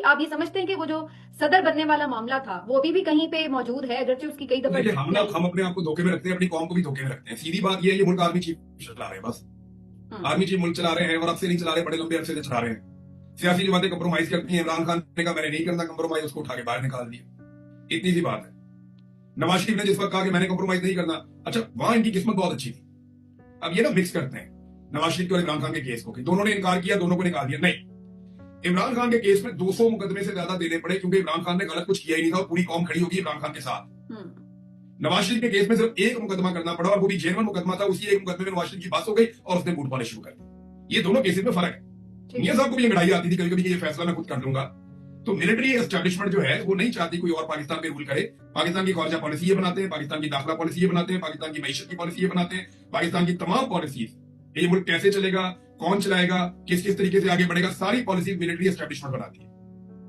आप ये समझते हैं कि वो जो सदर बनने वाला मामला था वो अभी भी कहीं पे मौजूद है, अगरचे उसकी कई दफा देखिए हम अपने आप को धोखे में रखते हैं, अपनी कौम को भी धोखे में रखते हैं। सीधी बात ये है, ये मुल्क आर्मी चीफ चला रहे हैं बस। आर्मी चीफ मुल्क चला रहे हैं और अब से नहीं चला रहे, बड़े लंबे अरसे से चला रहे हैं। सियासी जो बातें कंप्रोमाइज करती हैं, इमरान खान ने कहा मैंने नहीं करना कंप्रोमाइज, उसको उठा के बाहर निकाल दिया। इतनी सी बात है। नवाज शरीफ ने जिस वक्त कहा कि मैंने कंप्रोमाइज नहीं करना, अच्छा वहां इनकी किस्मत बहुत अच्छी थी। अब ये ना मिक्स करते हैं नवाज शरीफ और इमरान खान के केस को, कि दोनों ने इनकार किया, दोनों को निकाल दिया। नहीं, इमरान खान के केस में 200 मुकदमे से ज्यादा देने पड़े, क्योंकि इमरान खान ने गलत कुछ किया ही नहीं था और पूरी कौम खड़ी होगी इमरान खान के साथ। नवाज शरीफ के केस में सिर्फ एक मुकदमा करना पड़ा और वो भी जेनवन मुकदमा था। उसी एक मुकदमे में नवाज शरीफ की बात हो गई और उसने बूट पाने शुरू कर दी। ये दोनों केसेस में फर्क है। मियां साहब को भी अंगड़ाई आती थी कभी कभी, ये फैसला मैं खुद कर लूंगा। तो मिलिट्री एस्टेब्लिशमेंट जो है वो नहीं चाहती कोई और पाकिस्तान पे रूल करे। पाकिस्तान की खारजा पॉलिसी ये बनाते हैं, पाकिस्तान की दाखिला पॉलिसी ये बनाते हैं, पाकिस्तान की मईशत की पॉलिसी ये बनाते हैं, पाकिस्तान की तमाम पॉलिसीज, ये मुल्क कैसे चलेगा, कौन चलाएगा, किस किस तरीके से आगे बढ़ेगा, सारी पॉलिसी मिलिट्री एस्टेब्लिशमेंट बनाती है।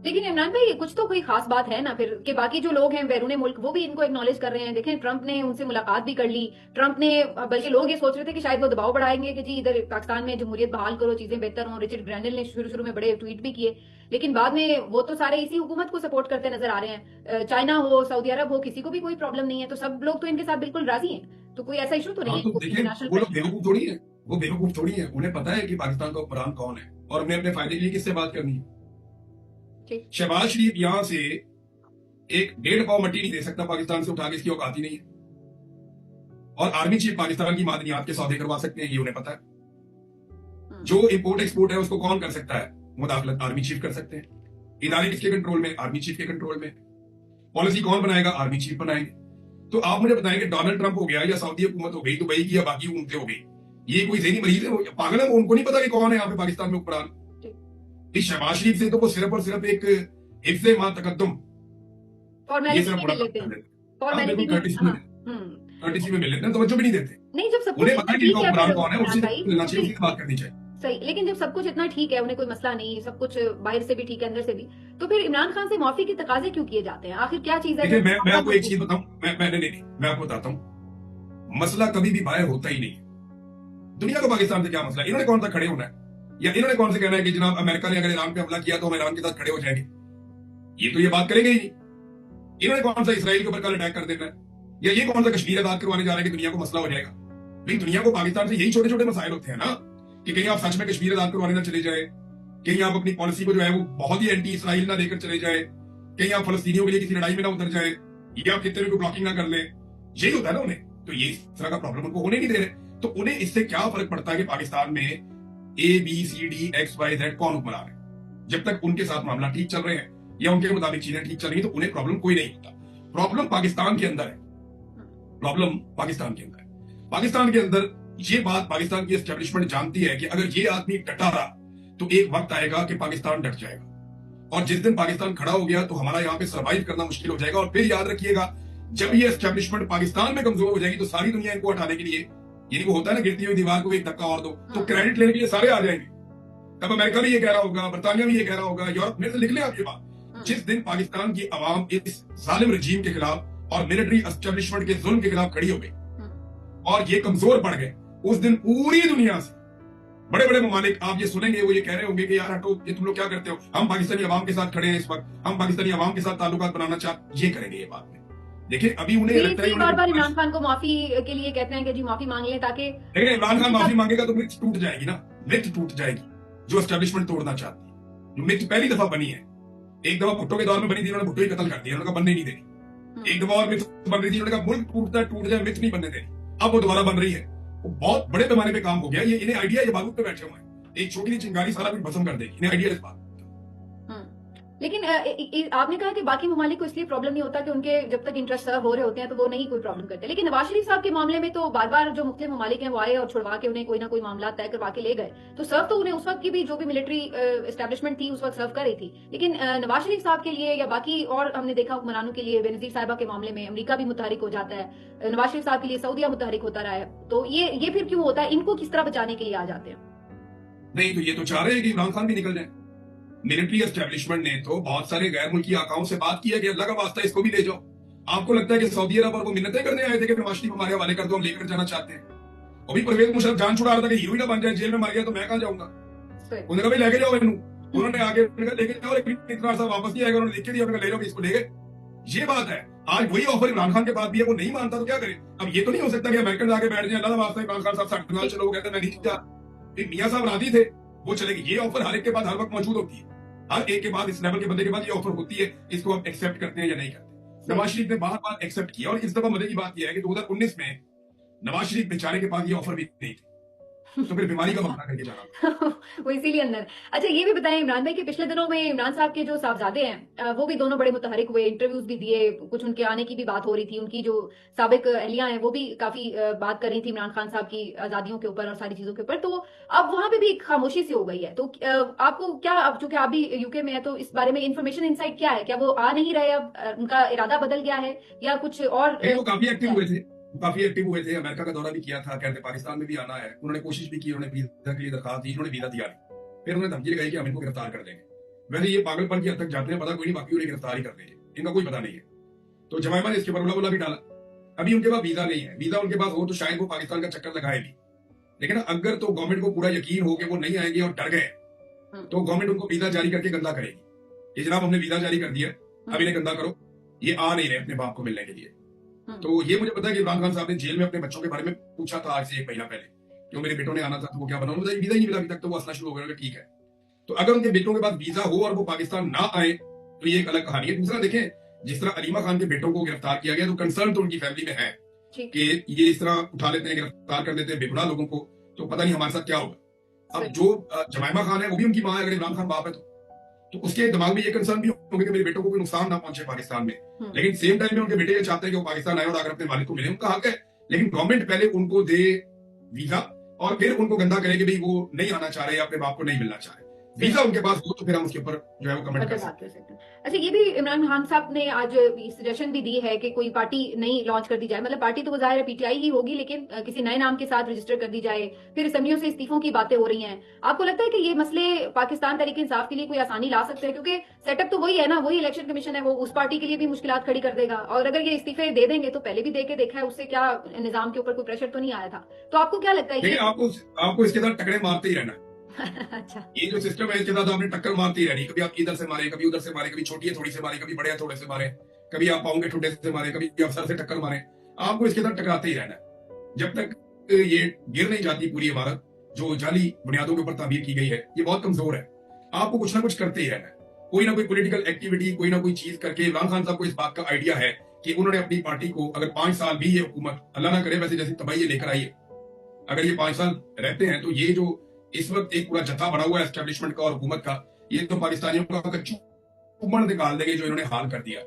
लेकिन इमरान भाई कुछ तो कोई खास बात है ना फिर, कि बाकी जो लोग हैं बैरूने मुल्क वो भी इनको एक्नॉलेज कर रहे हैं। देखें ट्रंप ने उनसे मुलाकात भी कर ली। ट्रंप ने, बल्कि लोग ये सोच रहे थे कि शायद वो दबाव बढ़ाएंगे कि जी इधर पाकिस्तान में जमहूरियत बहाल करो, चीजें बेहतर हों। रिचर्ड ग्रैंडल ने शुरू में बड़े ट्वीट भी किए, लेकिन बाद में वो तो सारे इसी हुकूमत को सपोर्ट करते नजर आ रहे हैं। चाइना हो, सऊदी अरब हो, किसी को भी कोई प्रॉब्लम नहीं है, तो सब लोग तो इनके साथ बिल्कुल राजी हैं। तो कोई ऐसा इशू तो नहीं है। तो देखिए वो लोग बेवकूफ थोड़ी है, वो बेवकूफ थोड़ी है। उन्हें पता है कि पाकिस्तान का हुक्मरान कौन है और उन्हें अपने फायदे के लिए किससे बात करनी है। शहबाज शरीफ यहां से एक 1.5 पाव मट्टी नहीं दे सकता पाकिस्तान से उठा के, इसकी औकात ही नहीं है। और आर्मी चीफ पाकिस्तान की मादनियात के सौदे करवा सकते हैं, ये उन्हें पता है। जो इंपोर्ट एक्सपोर्ट है उसको कौन कर सकता है? मुदाखलत आर्मी चीफ कर सकते हैं। इदारे किसके कंट्रोल में? आर्मी चीफ के कंट्रोल में। पॉलिसी कौन बनाएगा? आर्मी चीफ बनाएंगे। तो आप मुझे बताएं कि डोनाल्ड ट्रंप हो गया या सऊदी हुकूमत हो गई, दुबई की या बाकी हुकूमतें हो गई, ये कोई ज़हनी मरीज है? पागल है? उनको नहीं पता कि कौन है यहाँ पे पाकिस्तान में हुक्मरान। इस शहबाज शरीफ से तो वो सिर्फ और सिर्फ एक हिफ्ज़े मा तकद्दुम ये सिर्फ बड़ा करते हैं। कर्टिसी में मिल लेते हैं, तवज्जो भी नहीं देते। नहीं, जब सब उन्हें पता है कि इनका हुक्मरान कौन है, उससे मिलना चाहिए, उसकी बात करनी चाहिए। सही, लेकिन जब सब कुछ इतना ठीक है, उन्हें कोई मसला नहीं, सब कुछ बाहर से भी ठीक है, अंदर से भी, तो फिर इमरान खान से माफी के तकाजे क्यों किए जाते हैं? आखिर क्या चीज है? मैं आपको एक चीज बताऊं, मैं आपको बताता हूं, मसला कभी भी बाहर होता ही नहीं। दुनिया को पाकिस्तान से क्या मसला? इन्होंने कौन सा खड़े होना है, या इन्होंने कौन से कहना है कि जनाब अमेरिका ने अगर ईरान पे हमला किया तो हम ईरान के साथ खड़े हो जाएंगे? ये तो ये बात करेंगे ही नहीं। इन्होंने कौन सा इसराइल के ऊपर कल अटैक कर देना है, या ये कौन सा कश्मीर आजाद करवाने जा रहे हैं कि दुनिया को मसला हो जाएगा? भाई दुनिया को पाकिस्तान से यही छोटे छोटे मसाइल होते हैं ना, कि कहीं आप सच में कश्मीर आजाद करवाने ना चले जाए, कहीं आप अपनी पॉलिसी को जो है वो बहुत ही एंटी इसराइल ना लेकर चले जाए, कहीं आप फलस्तीनियों के लिए किसी लड़ाई में ना उतर जाए, या आप कितने भी ब्लॉकिंग ना कर ले। यही होता है ना उन्हें। तो ये इस तरह का प्रॉब्लम उनको होने नहीं दे रहे। तो उन्हें इससे क्या फर्क पड़ता है कि पाकिस्तान में ABCD XYZ कौन हुक्मरान है? जब तक उनके साथ मामला ठीक चल रहे हैं या उनके मुताबिक चीजें ठीक चल रही है, तो उन्हें प्रॉब्लम कोई नहीं होता। प्रॉब्लम पाकिस्तान के अंदर है, प्रॉब्लम पाकिस्तान के अंदर है। पाकिस्तान के अंदर ये बात पाकिस्तान की एस्टेब्लिशमेंट जानती है कि अगर ये आदमी डटा रहा तो एक वक्त आएगा कि पाकिस्तान डट जाएगा, और जिस दिन पाकिस्तान खड़ा हो गया तो हमारा यहाँ पे सर्वाइव करना मुश्किल हो जाएगा। और फिर याद रखिएगा, जब ये एस्टेब्लिशमेंट पाकिस्तान में कमजोर हो जाएगी तो सारी दुनिया इनको हटाने के लिए, यानी वो होता है ना गिरती हुई दीवार को एक धक्का और दो, तो क्रेडिट लेने के लिए सारे आ जाएंगे। तब अमेरिका भी ये कह रहा होगा, बर्तानिया भी ये कह रहा होगा, यूरोप, मेरे से लिख लें आप ये बात। जिस दिन पाकिस्तान की आवाम इस जालिम रजीम के खिलाफ और मिलिट्री एस्टेब्लिशमेंट के जुल्म के खिलाफ खड़ी हो गई और ये कमजोर पड़ गए, उस दिन पूरी दुनिया से बड़े बड़े ममालिक, आप ये सुनेंगे, वो ये कह रहे होंगे कि यार हटो, ये तुम लोग क्या करते हो, हम पाकिस्तानी अवाम के साथ खड़े हैं, इस वक्त हम पाकिस्तानी अवाम के साथ ताल्लुकात बनाना चाहते, ये करेंगे ये बात में। देखिए अभी उन्हें लगता है बार बार इमरान खान को माफी के लिए कहते हैं कि जी माफी मांग लें, ताकि लेकिन इमरान खान माफी मांगेगा तो मिथ टूट जाएगी ना, मिथ टूट जाएगी जो एस्टेब्लिशमेंट तोड़ना चाहती है। जो मिथ पहली दफा बनी है, एक दफा भुट्टो के दौर में बनी थी, उन्होंने भुट्टो ही कत्ल कर दिया, उन्होंने बनने नहीं देनी। एक दफा और मिथ बन रही थी, उन्होंने कहा मुल्क टूटता टूट जाए, मिथ नहीं बनने देनी। अब वो दोबारा बन रही है, वो बहुत बड़े पैमाने पे काम हो गया। ये इन्हें आइडिया, ये बारूद पे बैठे हुए हैं, एक छोटी सी चिंगारी सारा कुछ भस्म कर देगी, इन्हें आइडिया इस बात। लेकिन आपने कहा कि बाकी ममालिक को इसलिए प्रॉब्लम नहीं होता कि उनके जब तक इंटरेस्ट सर्व हो रहे होते हैं तो वो नहीं कोई प्रॉब्लम करते। लेकिन नवाज शरीफ साहब के मामले में तो बार बार जो मुख्तलिफ ममालिक हैं वो आए और छुड़वा के उन्हें कोई ना कोई मामला तय करवा के ले गए। तो सर्व तो उन्हें उस वक्त की भी जो भी मिलिट्री एस्टेब्लिशमेंट थी उस वक्त सर्व कर रही थी। लेकिन नवाज शरीफ साहब के लिए या बाकी और हमने देखा हुक्मरानों के लिए, बेनजीर साहिबा के मामले में अमेरिका भी मुतहरिक हो जाता है, नवाज शरीफ साहब के लिए सऊदिया मुतहरिक होता रहा है। तो ये फिर क्यों होता है? इनको किस तरह बचाने के लिए आ जाते हैं? नहीं, तो ये तो चाह रहे हैं कि इमरान खान भी निकल जाए। मिलिट्री एस्टेब्लिशमेंट ने तो बहुत सारे गैर मुल्की आकाओं से बात की है कि अल्लाह का वास्ता इसको भी ले जाओ। आपको लगता है कि सऊदी अरब और वो मिन्नतें करने आए थे कि नवाज शरीफ हमारे हवाले कर दो, हम लेकर जाना चाहते हैं? वो भी परवेज मुशर्रफ जान छुड़ा रहा था कि हीरो ही ना बन जाए, जेल में मर गया तो मैं कहां जाऊंगा। उन्होंने कहा लेके जाओ इन्हू, उन्होंने आगे लेके जाओ, लेकिन इतना सा वापस नहीं आएगा, उन्होंने लिख के दिया, ले लो इसको, ले गए। ये बात है। आज वही ऑफर इमरान खान के पास भी है, वो नहीं मानता तो क्या करे। अब ये तो नहीं हो सकता कि अमेरिकन आके बैठ जाए, अल्लाह वास्ता इमरान खान साहब 60 साल चलो, वो कहते हैं मैं नहीं जा। मियां साहब राजी थे, वो चले गए। ये ऑफर हर एक के पास हर वक्त मौजूद होती है, हर एक के बाद, इस लेवल के बंदे के बाद ये ऑफर होती है, इसको आप एक्सेप्ट करते हैं या नहीं करते। नवाज शरीफ ने बार बार एक्सेप्ट किया, और इस दफा मजे की बात यह है कि 2019 में नवाज शरीफ बेचारे के पास ये ऑफर भी नहीं थी, तो फिर बीमारी का बहाना करके जाना। वो इसीलिए अंदर। अच्छा, ये भी बताएं इमरान भाई कि पिछले दिनों में इमरान साहब के जो साहबजादे हैं वो भी दोनों बड़े मुतहरिक हुए, इंटरव्यूज भी दिए, कुछ उनके आने की भी बात हो रही थी। उनकी जो साबिक अहलिया हैं वो भी काफी बात कर रही थी इमरान खान साहब की आजादियों के ऊपर और सारी चीजों के ऊपर। तो अब वहां पे भी एक खामोशी सी हो गई है। तो आपको क्या, अब चूंकि आप भी यूके में है, तो इस बारे में इन्फॉर्मेशन इनसाइट क्या है? क्या वो आ नहीं रहे, अब उनका इरादा बदल गया है या कुछ और? वो काफी एक्टिव हुए थे, काफी एक्टिव हुए थे, अमेरिका का दौरा भी किया था, कहते पाकिस्तान में भी आना है, उन्होंने कोशिश भी की, उन्होंने वीजा के लिए दरखास्त दी, उन्होंने वीजा दिया नहीं, फिर उन्होंने धमकी लगाई कि हम इनको गिरफ्तार कर देंगे। वैसे ये पागलपन की हद तक जाते हैं, पता कोई नहीं, बाकी उन्हें गिरफ्तार ही कर देंगे, इनका कोई पता नहीं है। तो जमाइमा ने इसके ऊपर उला भी डाला। अभी उनके पास वीजा नहीं है, वीजा उनके पास हो तो शायद वो पाकिस्तान का चक्कर लगाए भी, लेकिन अगर तो गवर्नमेंट को पूरा यकीन हो कि वो नहीं आएंगे और डर गए, तो गवर्नमेंट उनको वीजा जारी करके गंदा करेगी कि जनाब हमने वीजा जारी कर दिया, अब इन्हें गंदा करो, ये आ नहीं रहे अपने बाप को मिलने के लिए। तो ये मुझे पता है कि इमरान खान साहब ने जेल में अपने बच्चों के बारे में पूछा था आज से 1 महीना पहले, कि मेरे बेटों ने आना था तो वो क्या बना, उन्होंने वीजा ही नहीं मिला अभी तक, तो वो हंसना शुरू हो गया। ठीक है, तो अगर उनके बेटों के पास वीजा हो और वो पाकिस्तान ना आए तो ये एक अलग कहानी है। दूसरा देखें, जिस तरह अलीमा खान के बेटों को गिरफ्तार किया गया, तो कंसर्न तो उनकी फैमिली में है कि ये इस तरह उठा लेते हैं, गिरफ्तार कर देते हैं बेगुनाह लोगों को, तो पता नहीं हमारे साथ क्या होगा। अब जो जमाइमा खान है वो भी उनकी मां है, अगर इमरान खान बाप है तो उसके दिमाग में ये कंसर्न भी होंगे कि मेरे बेटों को कोई नुकसान ना पहुंचे पाकिस्तान में। लेकिन सेम टाइम में उनके बेटे ये चाहते हैं कि वो पाकिस्तान आए और आकर अपने मालिक को मिले, उनका हक है, लेकिन गवर्नमेंट पहले उनको दे वीजा और फिर उनको गंदा करे कि भाई वो नहीं आना चाह रहे या अपने बाप को नहीं मिलना चाह रहे। वीजा उनके पास हो तो फिर हम उसके ऊपर जो है वो कमेंट कर सकते हैं। अच्छा, ये भी इमरान खान साहब ने आज सजेशन भी दी है कि कोई पार्टी नई लॉन्च कर दी जाए, मतलब पार्टी तो वो जाहिर है पीटीआई ही होगी, लेकिन किसी नए नाम के साथ रजिस्टर कर दी जाए। फिर असेंबलियों से इस्तीफों की बातें हो रही हैं। आपको लगता है कि ये मसले पाकिस्तान तहरीक इंसाफ के लिए कोई आसानी ला सकते हैं? क्योंकि सेटअप तो वही है ना, वही इलेक्शन कमीशन है, वो उस पार्टी के लिए भी मुश्किलात खड़ी कर देगा। और अगर ये इस्तीफे दे देंगे तो पहले भी दे के देखा है, उससे क्या निजाम के ऊपर कोई प्रेशर तो नहीं आया था। तो आपको क्या लगता है? आपको इसके साथ टकरे मारते ही रहना। अच्छा, ये जो सिस्टम है इसके साथ आपने टक्कर मारती रहनी, कभी आप इधर से मारे, कभी उधर से मारे, कभी छोटी है थोड़ी से मारे, कभी बड़े है थोड़े से मारे, कभी आप पाओगे ठुड्डे से मारे, कभी अफसर से टक्कर मारे, आपको इसके साथ टकराते ही रहना जब तक ये गिर नहीं जाती पूरी इमारत जो जाली बुनियादों के ऊपर तामीर की गई है। ये बहुत कमजोर है, आपको कुछ ना कुछ करते ही रहना है, कोई ना कोई पॉलिटिकल एक्टिविटी, कोई ना कोई चीज करके। इमरान खान साहब को इस बात का आइडिया है कि उन्होंने अपनी पार्टी को, अगर 5 साल भी ये हुकूमत अल्लाह ना करे वैसे जैसी तबाही लेकर आई है, अगर ये 5 साल रहते हैं तो ये जो इस वक्त एक पूरा जत्था बना हुआ है एस्टेब्लिशमेंट का और हुकूमत का, ये तो पाकिस्तानियों का चूमड़ निकाल देंगे जो इन्होंने हाल कर दिया।